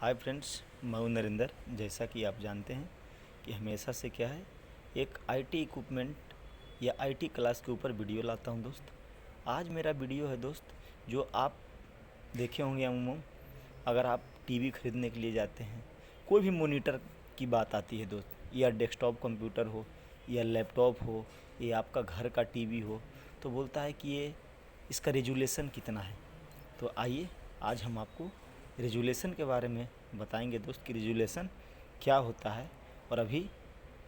Hi friends, मैं हूं नरेंद्र। जैसा कि आप जानते हैं कि हमेशा से क्या है, एक आईटी इक्विपमेंट या आईटी क्लास के ऊपर वीडियो लाता हूं दोस्त। आज मेरा वीडियो है दोस्त, जो आप देखे होंगे अमूमन। अगर आप टीवी खरीदने के लिए जाते हैं, कोई भी मॉनिटर की बात आती है दोस्त, या डेस्कटॉप कंप्यूटर हो या लैपटॉप हो या आपका घर का टीवी हो, तो बोलता है कि ये इसका रेजुलेशन कितना है। तो आइए आज हम आपको रेजुलेशन के बारे में बताएंगे दोस्त कि रेजुलेशन क्या होता है, और अभी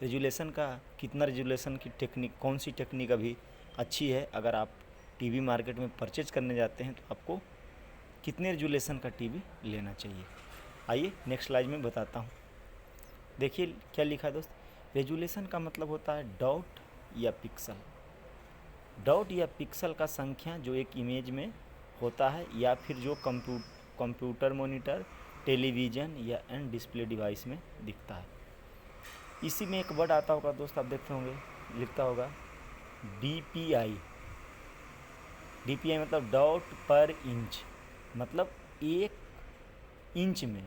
रेजुलेशन का कितना, रेजुलेशन की टेक्निक, कौन सी टेक्निक अभी अच्छी है। अगर आप टीवी मार्केट में परचेज करने जाते हैं तो आपको कितने रेजुलेशन का टीवी लेना चाहिए। आइए नेक्स्ट स्लाइड में बताता हूँ। देखिए क्या लिखा है दोस्त। रेजुलेशन का मतलब होता है डॉट या पिक्सल। डॉट या पिक्सल का संख्या जो एक इमेज में होता है, या फिर जो कंप्यूटर मॉनिटर, टेलीविज़न या एंड डिस्प्ले डिवाइस में दिखता है। इसी में एक वर्ड आता होगा दोस्त, आप देखते होंगे, लिखता होगा DPI। DPI मतलब डॉट पर इंच, मतलब एक इंच में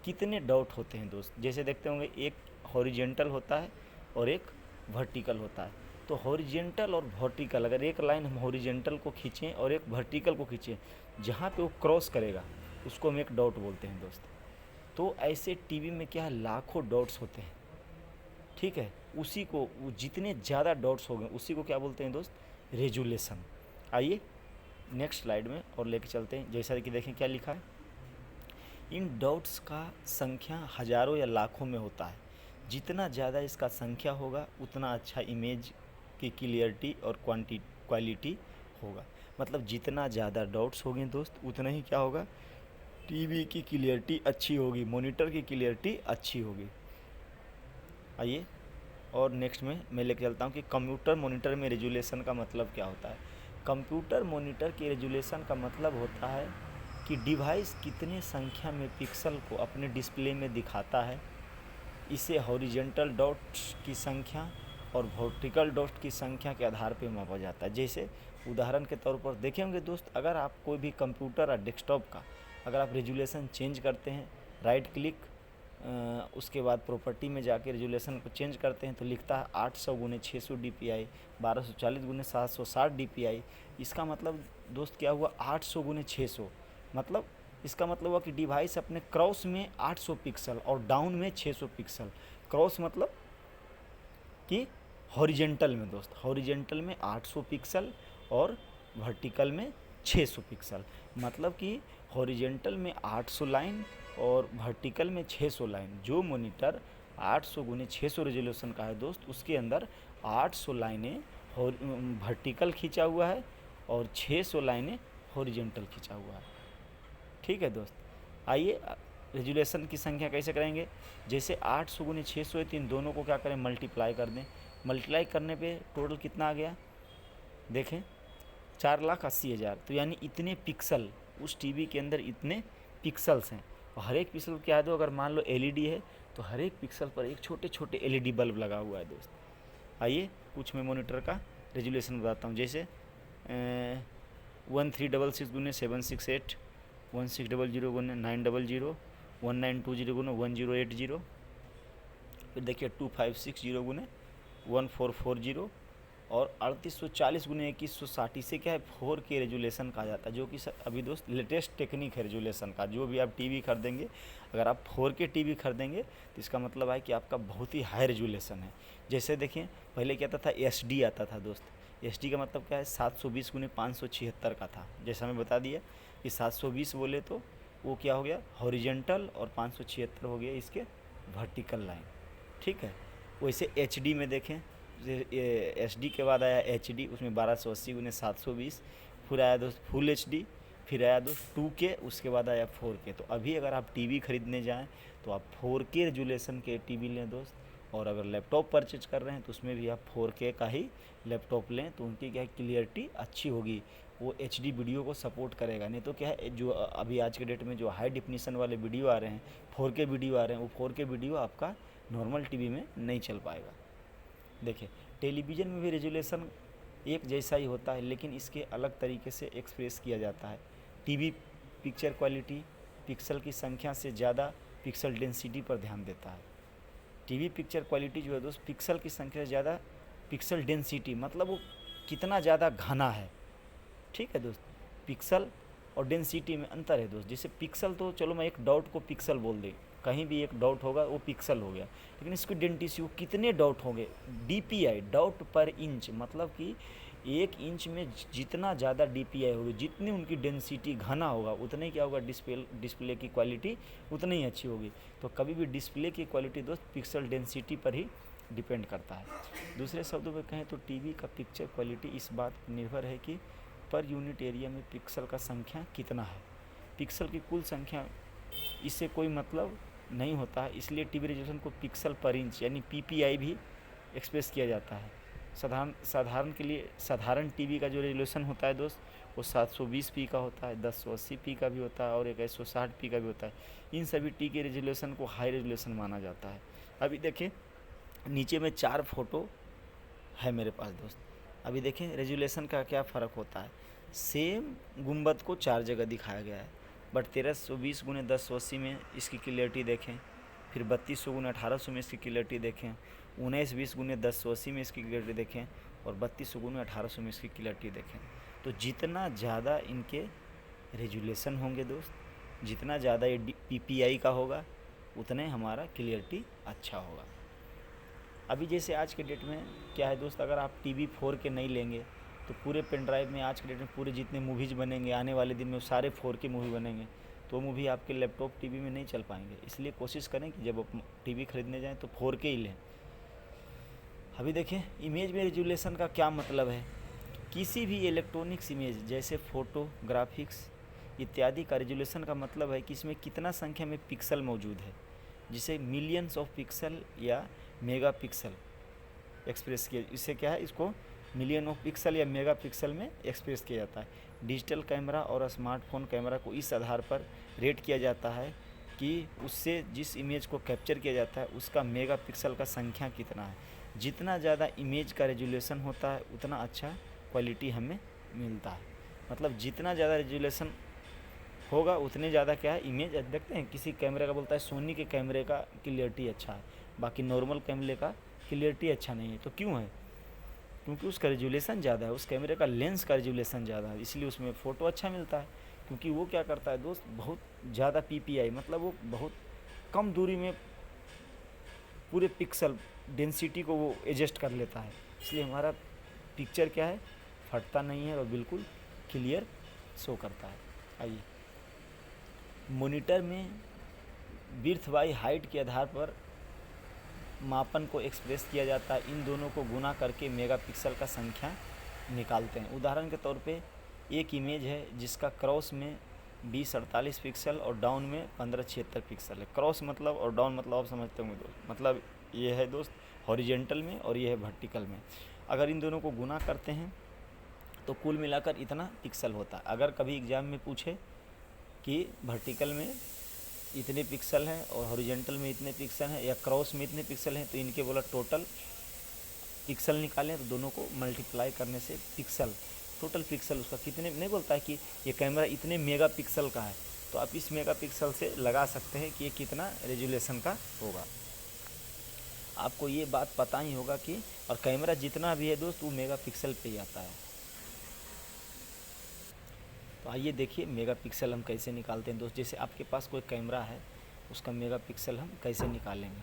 कितने डॉट होते हैं दोस्त। जैसे देखते होंगे एक हॉरिजेंटल होता है और एक वर्टिकल होता है। तो हॉरिजेंटल और वर्टिकल, अगर एक लाइन हम हॉरिजेंटल को खींचें और एक वर्टिकल को खींचें, जहाँ पे वो क्रॉस करेगा उसको हम एक डॉट बोलते हैं दोस्त। तो ऐसे टीवी में क्या है, लाखों डॉट्स होते हैं, ठीक है। उसी को, जितने ज़्यादा डॉट्स हो गए उसी को क्या बोलते हैं दोस्त, रेजुलेशन। आइए नेक्स्ट स्लाइड में और लेके चलते हैं। जैसा कि देखें क्या लिखा है, इन डॉट्स का संख्या हज़ारों या लाखों में होता है। जितना ज़्यादा इसका संख्या होगा उतना अच्छा इमेज की क्लियरिटी और क्वालिटी होगा। मतलब जितना ज़्यादा डॉट्स होंगे दोस्त, उतना ही क्या होगा, टीवी की क्लियरिटी अच्छी होगी, मॉनिटर की क्लियरिटी अच्छी होगी। आइए और नेक्स्ट में मैं लेके चलता हूँ कि कंप्यूटर मॉनिटर में रेजुलेशन का मतलब क्या होता है। कंप्यूटर मॉनिटर के रेजुलेशन का मतलब होता है कि डिवाइस कितने संख्या में पिक्सल को अपने डिस्प्ले में दिखाता है। इसे हॉरिजेंटल डॉट्स की संख्या और वर्टिकल डॉट की संख्या के आधार पर मापा जाता है। जैसे उदाहरण के तौर पर देखे होंगे दोस्त, अगर आप कोई भी कंप्यूटर या डेस्कटॉप का अगर आप रेजुलेशन चेंज करते हैं, राइट क्लिक, उसके बाद प्रॉपर्टी में जाके रेजुलेशन को चेंज करते हैं, तो लिखता है 800 गुने 600 DPI, 1240 गुने 760 DPI। इसका मतलब दोस्त क्या हुआ, 800 गुने 600, मतलब इसका मतलब हुआ कि डिवाइस अपने क्रॉस में 800 पिक्सल और डाउन में 600 पिक्सल। क्रॉस मतलब कि हॉरिजेंटल में दोस्त, हॉरिजेंटल में 800 पिक्सल और वर्टिकल में 600 पिक्सल। मतलब कि हॉरिजेंटल में 800 लाइन और वर्टिकल में 600 लाइन। जो मॉनिटर 800 गुने 600 रेजोल्यूशन का है दोस्त, उसके अंदर 800 लाइनें वर्टिकल खींचा हुआ है और 600 लाइनें हॉरिजेंटल खींचा हुआ है, ठीक है दोस्त। आइए रेजुलेशन की संख्या कैसे करेंगे। जैसे 800 गुने 600 है, तो इन दोनों को क्या करें, मल्टीप्लाई कर दें। मल्टीप्लाई करने पे टोटल कितना आ गया, देखें 4,80,000। तो यानी इतने पिक्सल उस टीवी के अंदर, इतने पिक्सल्स हैं। और हर एक पिक्सल क्या है दो, अगर मान लो LED है तो हर एक पिक्सल पर एक छोटे छोटे LED बल्ब लगा हुआ है दोस्त। आइए कुछ मैं मॉनिटर का रेजुलेशन बताता हूँ। जैसे 1366 गुने 768, 1600 गुने 900, 1920 गुने 1080, फिर देखिए 2560 गुने 1440 और 3840 गुने 2160। इसे क्या है, 4K रेजुलेशन कहा जाता है, जो कि अभी दोस्त लेटेस्ट टेक्निक है रेजुलेशन का। जो भी आप टीवी खरीदेंगे, अगर आप 4K टीवी खरीदेंगे तो इसका मतलब है कि आपका बहुत ही हाई रेजुलेशन है। जैसे देखिए पहले क्या आता था, SD आता था दोस्त। SD का मतलब क्या है, 720 गुने 576 का था। जैसा मैं बता दिया कि 720 बोले तो वो क्या हो गया, हॉरिजेंटल, और 576 हो गया इसके वर्टिकल लाइन, ठीक है। वैसे HD में देखें, SD के बाद आया HD, उसमें 1280 गुने 720, फिर आया दोस्त फुल HD, फिर आया दोस्त 2K, उसके बाद आया 4K। तो अभी अगर आप टीवी खरीदने जाएं तो आप 4K रेजुलेशन के टीवी लें दोस्त। और अगर लैपटॉप परचेज कर रहे हैं तो उसमें भी आप 4K का ही लैपटॉप लें, तो उनकी क्या क्लियरिटी अच्छी होगी, वो HD वीडियो को सपोर्ट करेगा। नहीं तो क्या है, जो अभी आज के डेट में जो हाई डिफिनीशन वाले वीडियो आ रहे हैं, 4K वीडियो आ रहे हैं, वो 4K वीडियो आपका नॉर्मल टीवी में नहीं चल पाएगा। देखिए टेलीविज़न में भी रेजुलेशन एक जैसा ही होता है, लेकिन इसके अलग तरीके से एक्सप्रेस किया जाता है। टीवी पिक्चर क्वालिटी पिक्सल की संख्या से ज़्यादा पिक्सल डेंसिटी पर ध्यान देता है। टीवी पिक्चर क्वालिटी जो है दोस्त, पिक्सल की संख्या से ज़्यादा पिक्सल डेंसिटी, मतलब वो कितना ज़्यादा घना है। ठीक है दोस्त, पिक्सल और डेंसिटी में अंतर है दोस्त। जैसे पिक्सल तो चलो मैं एक डॉट को पिक्सल बोल दे, कहीं भी एक डॉट होगा वो पिक्सल हो गया, लेकिन इसकी डेंसिटी वो कितने डॉट होंगे, डीपीआई, डॉट पर इंच, मतलब कि 1 इंच में जितना ज़्यादा डीपीआई होगी, जितनी उनकी डेंसिटी घना होगा, उतने क्या होगा, डिस्प्ले की क्वालिटी उतनी ही अच्छी होगी। तो कभी भी डिस्प्ले की क्वालिटी दोस्त पिक्सल डेंसिटी पर ही डिपेंड करता है। दूसरे शब्दों में कहें तो टीवी का पिक्चर क्वालिटी इस बात पर निर्भर है कि पर यूनिट एरिया में पिक्सल का संख्या कितना है। पिक्सल की कुल संख्या इससे कोई मतलब नहीं होता है, इसलिए टीवी रेजोल्यूशन को पिक्सल पर इंच यानी पीपीआई भी एक्सप्रेस किया जाता है। साधारण टीवी का जो रेजोल्यूशन होता है दोस्त, वो 720p का होता है, 1080p का भी होता है और 160p का भी होता है। इन सभी टी के रेजोल्यूशन को हाई रेजोल्यूशन माना जाता है। अभी देखें, नीचे में 4 फोटो है मेरे पास दोस्त। अभी देखें रेजोल्यूशन का क्या फ़र्क होता है। सेम गुंबद को 4 जगह दिखाया गया है, बट 1320 × 1080 में इसकी क्लियरिटी देखें, फिर 3200 × 1800 में इसकी क्लियरिटी देखें, 1920 × 1080 में इसकी क्लियरिटी देखें और 3200 × 1800 में इसकी क्लियरिटी देखें। तो जितना ज़्यादा इनके रेजोल्यूशन होंगे दोस्त, जितना ज़्यादा ये पीपीआई का होगा, उतने हमारा क्लियरिटी अच्छा होगा। अभी जैसे आज के डेट में क्या है दोस्त, अगर आप टीवी 4K नहीं लेंगे तो पूरे पेन ड्राइव में आज के डेट में पूरे जितने मूवीज़ बनेंगे आने वाले दिन में वो सारे 4K मूवी बनेंगे, तो मूवी आपके लैपटॉप टीवी में नहीं चल पाएंगे। इसलिए कोशिश करें कि जब आप टीवी खरीदने जाएं तो 4K ही लें। अभी देखें इमेज में रेजोल्यूशन का क्या मतलब है। किसी भी इलेक्ट्रॉनिक्स इमेज जैसे फ़ोटो, ग्राफिक्स इत्यादि का रेजोल्यूशन का मतलब है कि इसमें कितना संख्या में पिक्सल मौजूद है, जिसे मिलियंस ऑफ पिक्सल या मेगा पिक्सल एक्सप्रेस किया। इससे क्या है, इसको मिलियन ऑफ पिक्सल या मेगा पिक्सल में एक्सप्रेस किया जाता है। डिजिटल कैमरा और स्मार्टफोन कैमरा को इस आधार पर रेट किया जाता है कि उससे जिस इमेज को कैप्चर किया जाता है उसका मेगा पिक्सल का संख्या कितना है। जितना ज़्यादा इमेज का रेजोल्यूशन होता है उतना अच्छा क्वालिटी हमें मिलता है। मतलब जितना ज़्यादा रेजोल्यूशन होगा उतने ज़्यादा क्या है इमेज। देखते हैं किसी कैमरे का बोलता है सोनी के कैमरे का क्लियरिटी अच्छा है, बाकी नॉर्मल कैमरे का क्लियरिटी अच्छा नहीं है। तो क्यों है? क्योंकि उसका रेजोल्यूशन ज़्यादा है, उस कैमरे का लेंस का रेजोल्यूशन ज़्यादा है, इसलिए उसमें फ़ोटो अच्छा मिलता है। क्योंकि वो क्या करता है दोस्त, बहुत ज़्यादा पीपीआई, मतलब वो बहुत कम दूरी में पूरे पिक्सल डेंसिटी को वो एडजस्ट कर लेता है, इसलिए हमारा पिक्चर क्या है, फटता नहीं है और बिल्कुल क्लियर शो करता है। आइए, मॉनिटर में विड्थ बाई हाइट के आधार पर मापन को एक्सप्रेस किया जाता है। इन दोनों को गुना करके मेगापिक्सल का संख्या निकालते हैं। उदाहरण के तौर पे एक इमेज है जिसका क्रॉस में 2048 पिक्सल और डाउन में 1576 पिक्सल है। क्रॉस मतलब और डाउन मतलब आप समझते होंगे दोस्त, मतलब ये है दोस्त हॉरिजेंटल में और ये है वर्टिकल में। अगर इन दोनों को गुना करते हैं तो कुल मिलाकर इतना पिक्सल होता है। अगर कभी एग्ज़ाम में पूछे कि वर्टिकल में इतने पिक्सल हैं और हॉरिजेंटल में इतने पिक्सल हैं या क्रॉस में इतने पिक्सल हैं, तो इनके बोला टोटल पिक्सल निकालें, तो दोनों को मल्टीप्लाई करने से पिक्सल, टोटल पिक्सल उसका कितने, नहीं बोलता है कि ये कैमरा इतने मेगा पिक्सल का है, तो आप इस मेगा पिक्सल से लगा सकते हैं कि ये कितना रेजोल्यूशन का होगा। आपको ये बात पता ही होगा कि और कैमरा जितना भी है दोस्त वो मेगा पिक्सल पे ही आता है। तो आइए देखिए मेगापिक्सल हम कैसे निकालते हैं दोस्त। जैसे आपके पास कोई कैमरा है, उसका मेगापिक्सल हम कैसे निकालेंगे।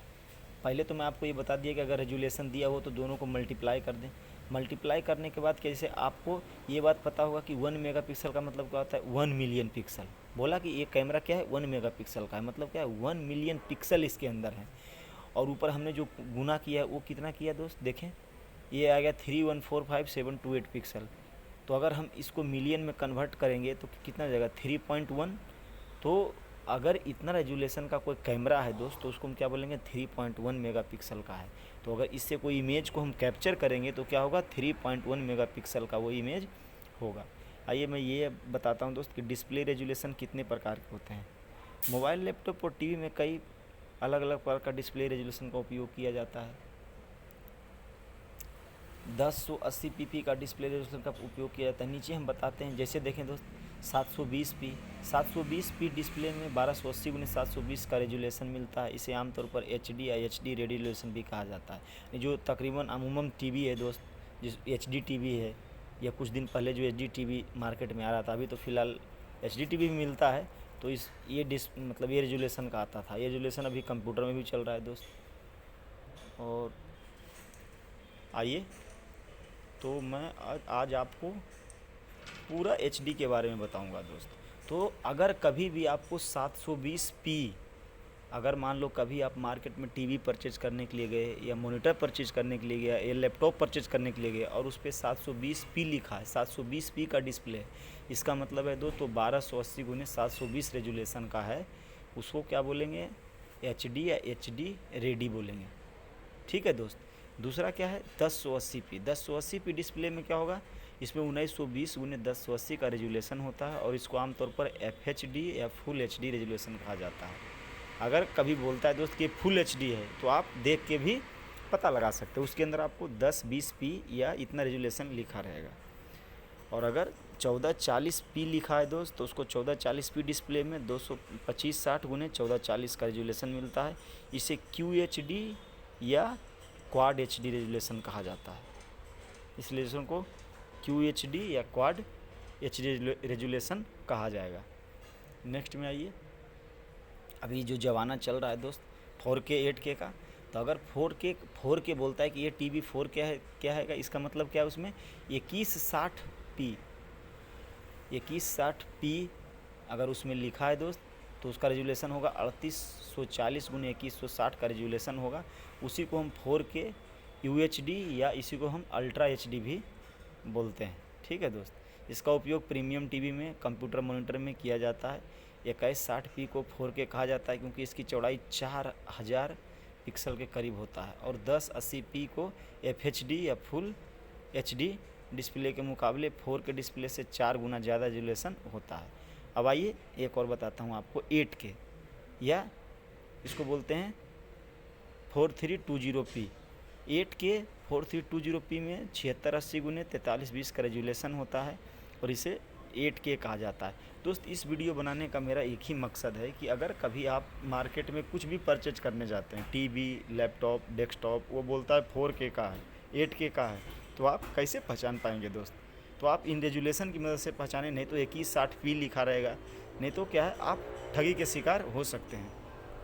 पहले तो मैं आपको ये बता दिया कि अगर रेजोल्यूशन दिया हो तो दोनों को मल्टीप्लाई कर दें। मल्टीप्लाई करने के बाद कैसे, आपको ये बात पता होगा कि 1 मेगापिक्सल का मतलब क्या होता है, 1 मिलियन पिक्सल। बोला कि ये कैमरा क्या है, 1 मेगापिक्सल का है, मतलब क्या है 1 मिलियन पिक्सल इसके अंदर है। और ऊपर हमने जो गुना किया है वो कितना किया दोस्त, देखें ये आ गया 3145728 पिक्सल। तो अगर हम इसको मिलियन में कन्वर्ट करेंगे तो कितना जाएगा 3.1। तो अगर इतना रेजोल्यूशन का कोई कैमरा है दोस्त तो उसको हम क्या बोलेंगे 3.1 मेगापिक्सल का है। तो अगर इससे कोई इमेज को हम कैप्चर करेंगे तो क्या होगा 3.1 मेगापिक्सल का वो इमेज होगा। आइए मैं ये बताता हूँ दोस्त कि डिस्प्ले रेजोल्यूशन कितने प्रकार के होते हैं। मोबाइल, लैपटॉप और टीवी में कई अलग अलग प्रकार का डिस्प्ले रेजोल्यूशन का उपयोग किया जाता है। 1080 pp का डिस्प्ले रेजोल्यूशन का उपयोग किया जाता है। नीचे हम बताते हैं, जैसे देखें दोस्त 720p 720p डिस्प्ले में 1280x720 का रेजुलेशन मिलता है। इसे आमतौर पर HD या HD रेजुलेशन भी कहा जाता है। जो तकरीबन अमूमन टीवी है दोस्त, जिस HD टीवी है, या कुछ दिन पहले जो HD टीवी मार्केट में आ रहा था, अभी तो फ़िलहाल HD टीवी भी मिलता है, तो ये मतलब ये रेजुलेशन का आता था। ये रेजुलेशन अभी कंप्यूटर में भी चल रहा है दोस्त। और आइए, तो मैं आज आपको पूरा HD के बारे में बताऊंगा दोस्त। तो अगर कभी भी आपको 720p, अगर मान लो कभी आप मार्केट में टीवी परचेज करने के लिए गए, या मॉनिटर परचेज करने के लिए गए, या लैपटॉप परचेज करने के लिए गए, और उस पर 720p लिखा है, 720p का डिस्प्ले, इसका मतलब है दोस्तों 1280x720 रेजुलेशन का है। उसको क्या बोलेंगे? HD या HD रेडी बोलेंगे। ठीक है दोस्त। दूसरा क्या है? 1080p 1080p डिस्प्ले में क्या होगा? इसमें 1920x1080 का रेजुलेशन होता है, और इसको आमतौर पर FHD या फुल HD रेजुलेशन कहा जाता है। अगर कभी बोलता है दोस्त कि फुल HD है, तो आप देख के भी पता लगा सकते हो, उसके अंदर आपको 1020p या इतना रेजुलेशन लिखा रहेगा। और अगर 1440p लिखा है दोस्त, तो उसको 1440p डिस्प्ले में 225/60x1440 का रेजुलेशन मिलता है। इसे QHD या क्वाड HD रेजुलेशन कहा जाता है। इस रेजुलेशन को QHD या क्वाड HD रेजुलेशन कहा जाएगा। नेक्स्ट में आइए, अभी जो जमाना चल रहा है दोस्त 4K 8K का, तो अगर 4K बोलता है कि ये टीवी 4K है, क्या है, इसका मतलब क्या है? उसमें 2160p अगर उसमें लिखा है दोस्त, तो उसका रेजुलेशन होगा 3840x2160 का रेजुलेशन होगा। उसी को हम 4K UHD या इसी को हम अल्ट्रा HD भी बोलते हैं। ठीक है दोस्त। इसका उपयोग प्रीमियम टीवी में, कंप्यूटर मॉनिटर में किया जाता है। 2160p को 4K कहा जाता है क्योंकि इसकी चौड़ाई 4000 पिक्सल के करीब होता है, और 1080p को FHD या फुल HD डिस्प्ले के मुकाबले 4K डिस्प्ले से 4 गुना ज़्यादा रेजुलेशन होता है। अब आइए एक और बताता हूँ आपको, 8K या इसको बोलते हैं 4320p। 8K 4320p में 7680x4320 का रेजुलेशन होता है, और इसे 8K कहा जाता है। दोस्त, इस वीडियो बनाने का मेरा एक ही मकसद है कि अगर कभी आप मार्केट में कुछ भी परचेज करने जाते हैं, टीवी, लैपटॉप, डेस्कटॉप, वो बोलता है 4K का है, 8K का है, तो आप कैसे पहचान पाएंगे दोस्त? तो आप इन रेजुलेशन की मदद से पहचाने, नहीं तो 2160p लिखा रहेगा, नहीं तो क्या है, आप ठगी के शिकार हो सकते हैं।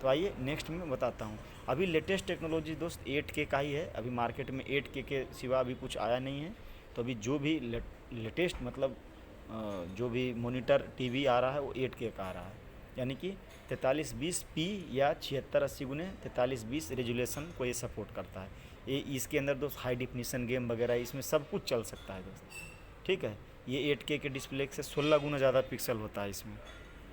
तो आइए नेक्स्ट में बताता हूँ। अभी लेटेस्ट टेक्नोलॉजी दोस्त 8K का ही है। अभी मार्केट में 8K के सिवा अभी कुछ आया नहीं है। तो अभी जो भी लेटेस्ट मतलब जो भी मॉनिटर टीवी आ रहा है वो 8K का आ रहा है, यानी कि 4320p या 7680x4320 रेजुलेशन को ये सपोर्ट करता है। ये इसके अंदर दोस्त हाई डिफिनीशन गेम वगैरह इसमें सब कुछ चल सकता है दोस्त। ठीक है। ये 8K के डिस्प्ले से 16 गुना ज़्यादा पिक्सल होता है इसमें।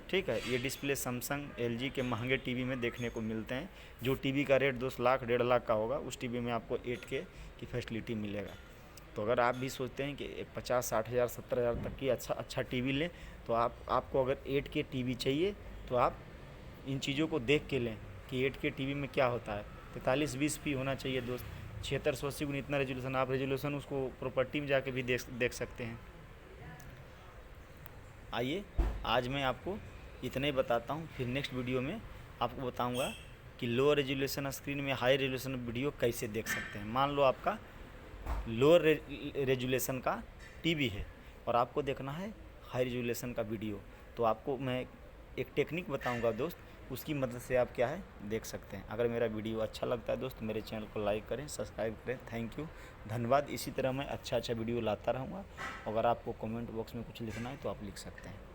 ठीक है। ये डिस्प्ले सैमसंग, LG के महंगे टीवी में देखने को मिलते हैं। जो टीवी का रेट 2 लाख 1.5 लाख का होगा, उस टीवी में आपको 8K की फैसिलिटी मिलेगा। तो अगर आप भी सोचते हैं कि 50-60 हज़ार 70 हज़ार तक की अच्छा टीवी लें, तो आपको अगर 8K टीवी चाहिए, तो आप इन चीज़ों को देख के लें कि 8K टीवी में क्या होता है। 4320p होना चाहिए दोस्त। 7680 गुना इतना रेजुलेशन, आप रेजुलेशन उसको प्रॉपर्टी में जाके भी देख सकते हैं। आइए, आज मैं आपको इतना ही बताता हूँ, फिर नेक्स्ट वीडियो में आपको बताऊँगा कि लो रेजुलेशन स्क्रीन में हाई रेजुलेशन वीडियो कैसे देख सकते हैं। मान लो आपका लोअर रेजुलेशन का टीवी है और आपको देखना है हाई रेजुलेशन का वीडियो, तो आपको मैं एक टेक्निक बताऊंगा दोस्त, उसकी मदद से आप क्या है देख सकते हैं। अगर मेरा वीडियो अच्छा लगता है दोस्त, मेरे चैनल को लाइक करें, सब्सक्राइब करें। थैंक यू, धन्यवाद। इसी तरह मैं अच्छा वीडियो लाता रहूँगा। अगर आपको कमेंट बॉक्स में कुछ लिखना है तो आप लिख सकते हैं।